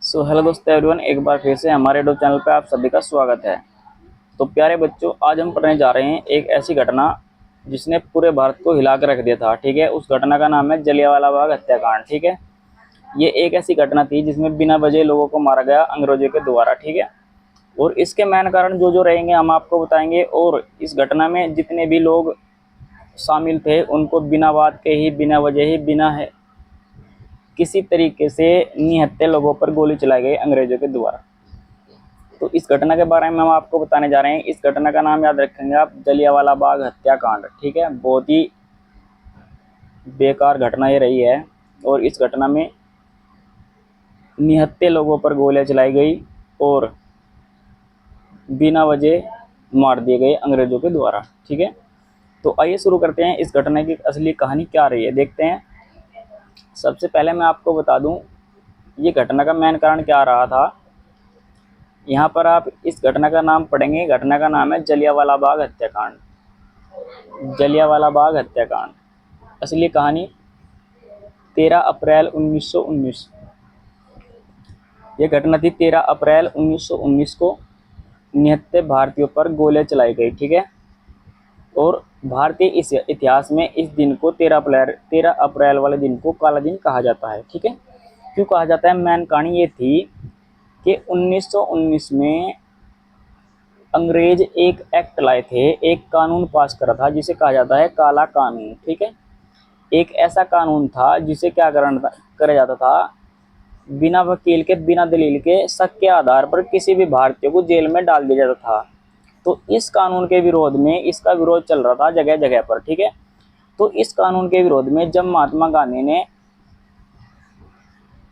Hello दोस्तों everyone, एक बार फिर से हमारे यूट्यूब चैनल पे आप सभी का स्वागत है। तो प्यारे बच्चों, आज हम पढ़ने जा रहे हैं एक ऐसी घटना जिसने पूरे भारत को हिला कर रख दिया था। ठीक है, उस घटना का नाम है जलियांवाला बाग हत्याकांड। ठीक है, ये एक ऐसी घटना थी जिसमें बिना वजह लोगों को मारा गया अंग्रेजों के द्वारा। ठीक है, और इसके मेन कारण जो जो रहेंगे हम आपको बताएंगे। और इस घटना में जितने भी लोग शामिल थे उनको बिना बात के ही, बिना वजह ही, बिना है किसी तरीके से निहत्थे लोगों पर गोली चलाई गई अंग्रेजों के द्वारा। तो इस घटना के बारे में हम आपको बताने जा रहे हैं। इस घटना का नाम याद रखेंगे आप, जलियांवाला बाग हत्याकांड। ठीक है, बहुत ही बेकार घटना ये रही है। और इस घटना में निहत्थे लोगों पर गोलियां चलाई गई और बिना वजह मार दिए गए अंग्रेजों के द्वारा। ठीक है, तो आइए शुरू करते हैं। इस घटना की असली कहानी क्या रही है देखते हैं। सबसे पहले मैं आपको बता दूं ये घटना का मेन कारण क्या रहा था। यहाँ पर आप इस घटना का नाम पढ़ेंगे, घटना का नाम है जलियांवाला बाग हत्याकांड। जलियांवाला बाग हत्याकांड असली कहानी 13 अप्रैल 1919। यह घटना थी 13 अप्रैल 1919 को निहत्थे भारतीयों पर गोलियां चलाई गई। ठीक है, और भारतीय इस इतिहास में इस दिन को 13 अप्रैल वाले दिन को काला दिन कहा जाता है। ठीक है, क्यों कहा जाता है? मेन कहानी ये थी कि 1919 में अंग्रेज एक एक्ट लाए थे, एक कानून पास करा था जिसे कहा जाता है काला कानून। ठीक है, एक ऐसा कानून था जिसे क्या करा जाता था, बिना वकील के, बिना दलील के, शक के आधार पर किसी भी भारतीय को जेल में डाल दिया जाता था। तो इस कानून के विरोध में, इसका विरोध चल रहा था जगह जगह पर। ठीक है, तो इस कानून के विरोध में जब महात्मा गांधी ने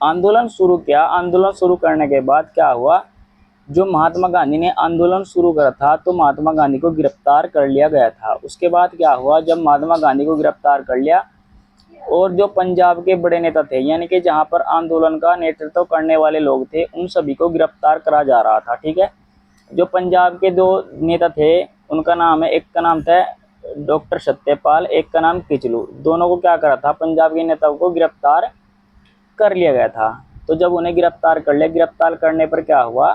आंदोलन शुरू किया, आंदोलन शुरू करने के बाद क्या हुआ, जो महात्मा गांधी ने आंदोलन शुरू करा था तो महात्मा गांधी को गिरफ्तार कर लिया गया था। उसके बाद क्या हुआ, जब महात्मा गांधी को गिरफ्तार कर लिया और जो पंजाब के बड़े नेता थे, यानी कि जहां पर आंदोलन का नेतृत्व करने वाले लोग थे, उन सभी को गिरफ्तार करा जा रहा था। ठीक है, जो पंजाब के दो नेता थे उनका नाम है, एक का नाम था डॉक्टर सत्यपाल, एक का नाम किचलू। दोनों को क्या करा था, पंजाब के नेताओं को गिरफ्तार कर लिया गया था। तो जब उन्हें गिरफ्तार कर लिया, गिरफ्तार करने पर क्या हुआ,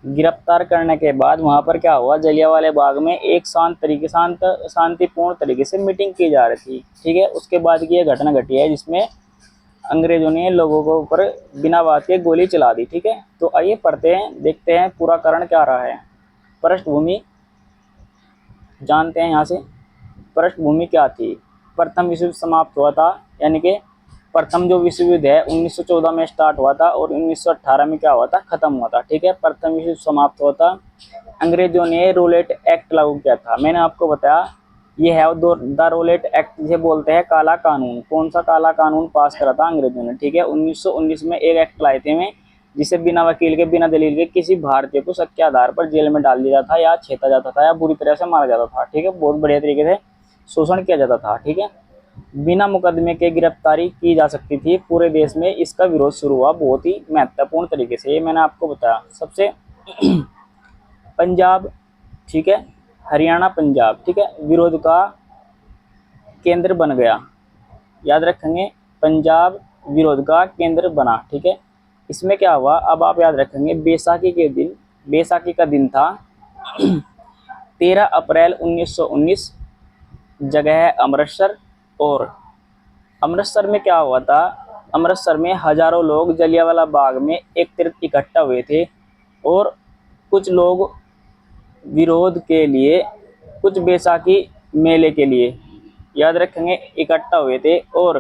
गिरफ्तार करने के बाद वहां पर क्या हुआ, जलियांवाले बाग में एक शांतिपूर्ण तरीके से मीटिंग की जा रही थी। ठीक है, उसके बाद की यह घटना घटी है जिसमें अंग्रेजों ने लोगों को ऊपर बिना बात के गोली चला दी। ठीक है, तो आइए पढ़ते हैं, देखते हैं पूरा कारण क्या रहा है। पृष्ठभूमि जानते हैं यहाँ से। पृष्ठभूमि क्या थी, प्रथम विश्व युद्ध समाप्त हुआ था, यानी कि प्रथम जो विश्व युद्ध है 1914 में स्टार्ट हुआ था और 1918 में क्या हुआ था, खत्म हुआ था। ठीक है, प्रथम विश्व युद्ध समाप्त हुआ था। अंग्रेजों ने रूलेट एक्ट लागू किया था। मैंने आपको बताया ये है द रूलेट एक्ट, जिसे बोलते हैं काला कानून। कौन सा काला कानून पास करा था अंग्रेजों ने? ठीक है, 1919 में एक एक्ट लाए थे में, जिसे बिना वकील के, बिना दलील के किसी भारतीय को शक के आधार पर जेल में डाल दिया जाता था, या छेता जाता था, या बुरी तरह से मारा जाता था। ठीक है, बहुत बढ़िया तरीके से शोषण किया जाता था। ठीक है, बिना मुकदमे के गिरफ्तारी की जा सकती थी। पूरे देश में इसका विरोध शुरू हुआ बहुत ही महत्वपूर्ण तरीके से, ये मैंने आपको बताया। सबसे पंजाब, ठीक है, हरियाणा, पंजाब, ठीक है, विरोध का केंद्र बन गया। याद रखेंगे, पंजाब विरोध का केंद्र बना। ठीक है, इसमें क्या हुआ, अब आप याद रखेंगे, बैसाखी के दिन, बैसाखी का दिन था 13 अप्रैल 1919, जगह है अमृतसर। और अमृतसर में क्या हुआ था, अमृतसर में हजारों लोग जलियांवाला बाग में एक तरफ इकट्ठा हुए थे और कुछ लोग विरोध के लिए, कुछ बैसाखी मेले के लिए, याद रखेंगे, इकट्ठा हुए थे। और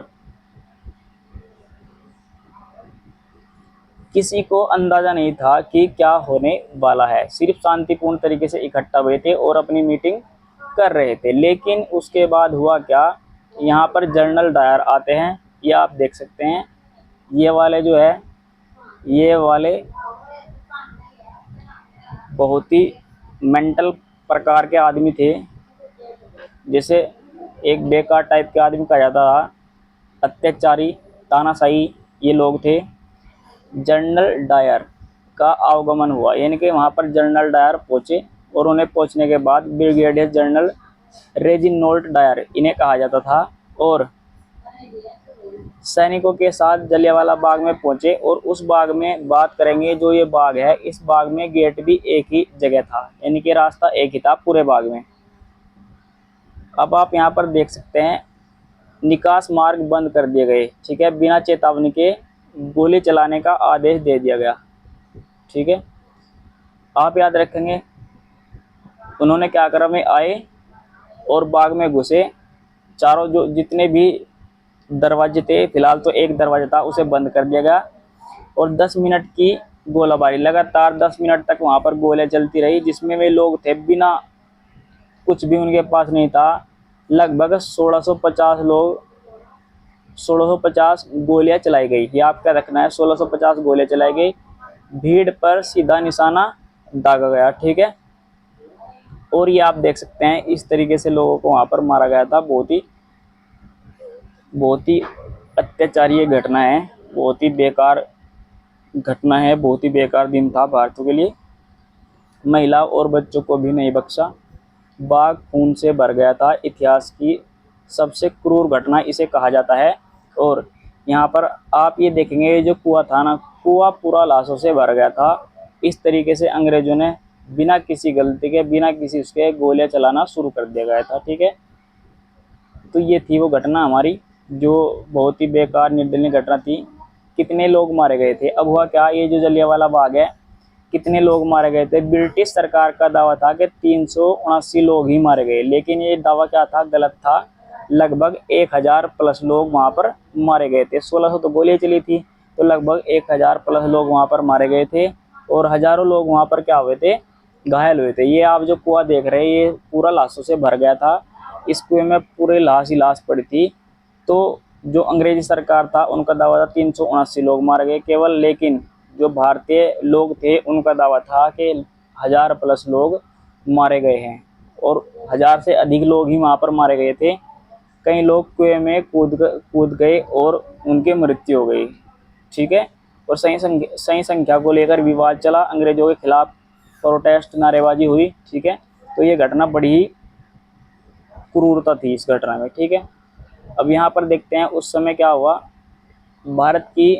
किसी को अंदाजा नहीं था कि क्या होने वाला है, सिर्फ शांतिपूर्ण तरीके से इकट्ठा हुए थे और अपनी मीटिंग कर रहे थे। लेकिन उसके बाद हुआ क्या, यहाँ पर जनरल डायर आते हैं, ये आप देख सकते हैं, ये वाले जो है, ये वाले बहुत ही मेंटल प्रकार के आदमी थे, जैसे एक बेकार टाइप के आदमी कहा जाता था, अत्याचारी, तानाशाही ये लोग थे। जनरल डायर का आगमन हुआ, यानी कि वहाँ पर जनरल डायर पहुँचे और उन्हें पहुँचने के बाद ब्रिगेडियर जनरल रेजिनोल्ड डायर इन्हें कहा जाता था, और सैनिकों के साथ जलियांवाला बाग में पहुंचे और उस बाग में बात करेंगे। जो ये बाग है, इस बाग में गेट भी एक ही जगह था, यानी कि रास्ता एक ही था पूरे बाग में। अब आप यहाँ पर देख सकते हैं निकास मार्ग बंद कर दिए गए, ठीक है। बिना चेतावनी के गोली चलाने का आदेश दे दिया गया, ठीक है। आप याद रखेंगे उन्होंने क्या करा, में आए और बाग में घुसे। चारों जो जितने भी दरवाजे थे, फिलहाल तो एक दरवाजा था, उसे बंद कर दिया गया और 10 मिनट की गोलाबारी, लगातार 10 मिनट तक वहां पर गोलियां चलती रही, जिसमें वे लोग थे बिना कुछ भी उनके पास नहीं था। लगभग 1650 लोग, 1650 गोलियां चलाई गई। ये आपका रखना है, 1650 गोलियां चलाई गई। भीड़ पर सीधा निशाना दागा गया, ठीक है। और ये आप देख सकते हैं इस तरीके से लोगों को वहां पर मारा गया था। बहुत ही अत्याचारी ये घटना है, बहुत ही बेकार घटना है, बहुत ही बेकार दिन था भारतीयों के लिए। महिला और बच्चों को भी नहीं बख्शा। बाग खून से भर गया था। इतिहास की सबसे क्रूर घटना इसे कहा जाता है। और यहाँ पर आप ये देखेंगे, ये जो कुआं था ना, कुआं पूरा लाशों से भर गया था। इस तरीके से अंग्रेजों ने बिना किसी गलती के, बिना किसी उसके गोलियां चलाना शुरू कर दिया गया था, ठीक है। तो ये थी वो घटना हमारी, जो बहुत ही बेकार निर्दयनीय घटना थी। कितने लोग मारे गए थे। अब हुआ क्या, ये जो जलियांवाला बाग है, कितने लोग मारे गए थे। ब्रिटिश सरकार का दावा था कि 379 लोग ही मारे गए, लेकिन ये दावा क्या था, गलत था। लगभग 1000 प्लस लोग वहां पर मारे गए थे। 1600 तो गोलियां चली थी, तो लगभग 1000 प्लस लोग वहां पर मारे गए थे और हजारों लोग वहां पर क्या हुए थे, घायल हुए थे। ये आप जो कुआं देख रहे हैं, ये पूरा लाशों से भर गया था। इस कुएं में पूरे लाश ही लाश पड़ी थी। तो जो अंग्रेजी सरकार था, उनका दावा था 379 लोग मारे गए केवल, लेकिन जो भारतीय लोग थे उनका दावा था कि 1000 प्लस लोग मारे गए हैं और 1000 से अधिक लोग ही वहां पर मारे गए थे। कई लोग कुएं में कूद गए और उनकी मृत्यु हो गई, ठीक है। और सही संख्या को लेकर विवाद चला, अंग्रेजों के खिलाफ प्रोटेस्ट, नारेबाजी हुई, ठीक है। तो ये घटना बड़ी ही क्रूरता थी इस घटना में, ठीक है। अब यहाँ पर देखते हैं उस समय क्या हुआ, भारत की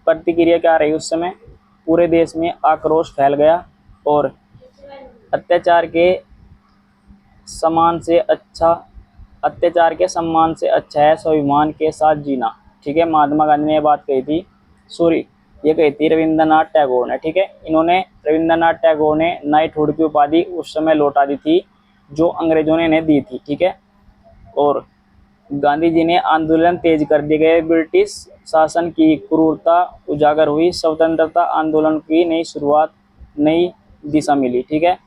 प्रतिक्रिया क्या रही उस समय। पूरे देश में आक्रोश फैल गया और अत्याचार के समान से अच्छा अत्याचार के सम्मान से अच्छा है स्वाभिमान के साथ जीना, ठीक है। महात्मा गांधी ने ये बात कही थी, सॉरी ये कही थी रविंद्रनाथ टैगोर ने, ठीक है। इन्होंने, रविंद्रनाथ टैगोर ने नाइटहुड की उपाधि उस समय लौटा दी थी जो अंग्रेजों ने इन्हें दी थी, ठीक है। और गांधी जी ने आंदोलन तेज कर दिए गए, ब्रिटिश शासन की क्रूरता उजागर हुई, स्वतंत्रता आंदोलन की नई शुरुआत, नई दिशा मिली, ठीक है।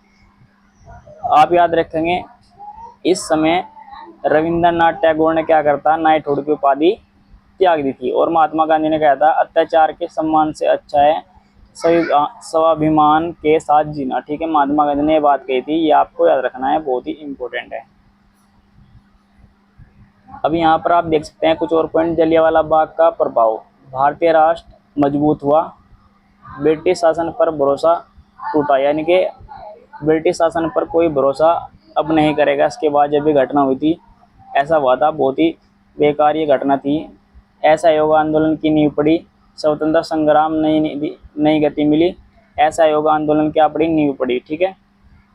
आप याद रखेंगे इस समय रविंद्रनाथ टैगोर ने क्या करता, नाइटहुड की उपाधि त्याग दी थी और महात्मा गांधी ने कहा था अत्याचार के सम्मान से अच्छा है स्वाभिमान के साथ जीना, ठीक है। महात्मा गांधी ने ये बात कही थी, ये आपको याद रखना है, बहुत ही इंपॉर्टेंट है। अब यहाँ पर आप देख सकते हैं कुछ और पॉइंट। जलियांवाला बाग का प्रभाव, भारतीय राष्ट्र मजबूत हुआ, ब्रिटिश शासन पर भरोसा टूटा, यानी कि ब्रिटिश शासन पर कोई भरोसा अब नहीं करेगा। इसके बाद जब ये घटना हुई थी, ऐसा हुआ था, बहुत ही बेकार ये घटना थी। असहयोग आंदोलन की नींव पड़ी, स्वतंत्रता संग्राम नई गति मिली। असहयोग आंदोलन क्या पड़ी, नींव पड़ी, ठीक है।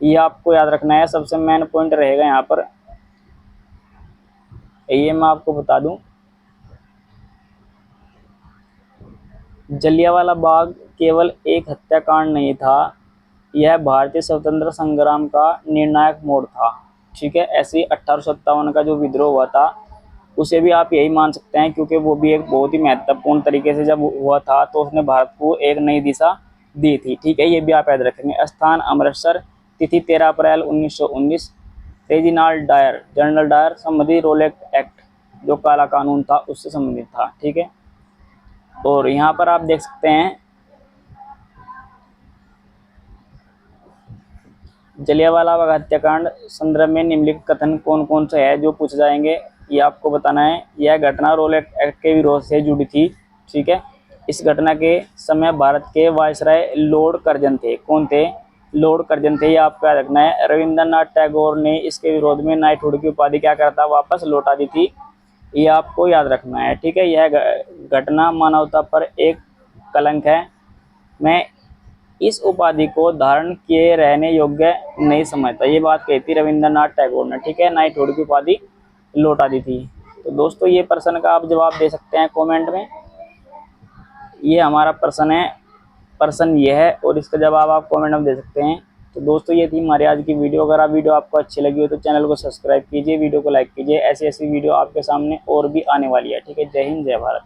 ये आपको याद रखना है, सबसे मेन पॉइंट रहेगा यहाँ पर। ये मैं आपको बता दूं, जलियांवाला बाग केवल एक हत्याकांड नहीं था, यह भारतीय स्वतंत्रता संग्राम का निर्णायक मोड़ था, ठीक है। ऐसे ही 1857 का जो विद्रोह हुआ था, उसे भी आप यही मान सकते हैं, क्योंकि वो भी एक बहुत ही महत्वपूर्ण तरीके से जब हुआ था तो उसने भारत को एक नई दिशा दी थी, ठीक है। ये भी आप याद रखेंगे। स्थान अमृतसर, तिथि 13 अप्रैल 1919। रेजिनाल्ड डायर, जनरल डायर, संबंधी रोलेट एक्ट, जो काला कानून था उससे संबंधित था, ठीक है। और यहाँ पर आप देख सकते हैं जलियांवाला बाग हत्याकांड संदर्भ में निम्नलिखित कथन कौन कौन से है जो पूछे जाएंगे, ये आपको बताना है। यह घटना रोलेट एक्ट के विरोध से जुड़ी थी, ठीक है। इस घटना के समय भारत के वायसराय लॉर्ड कर्जन थे। कौन थे, लॉर्ड कर्जन थे, ये आपको याद रखना है। रविंद्रनाथ टैगोर ने इसके विरोध में नाइटहुड की उपाधि क्या करता, वापस लौटा दी थी। ये आपको याद रखना है, ठीक है। यह घटना मानवता पर एक कलंक है। मैं इस उपाधि को धारण किए रहने योग्य नहीं समझता। ये बात कही थी रविंद्रनाथ टैगोर ने, ठीक है। नाइटहुड की उपाधि लौटा दी थी। तो दोस्तों ये प्रश्न का आप जवाब दे सकते हैं कमेंट में। ये हमारा प्रश्न है, प्रश्न ये है, और इसका जवाब आप कमेंट में दे सकते हैं। तो दोस्तों ये थी हमारी आज की वीडियो। अगर आप वीडियो आपको अच्छी लगी हो तो चैनल को सब्सक्राइब कीजिए, वीडियो को लाइक कीजिए। ऐसी ऐसी वीडियो आपके सामने और भी आने वाली है, ठीक है। जय हिंद, जय भारत।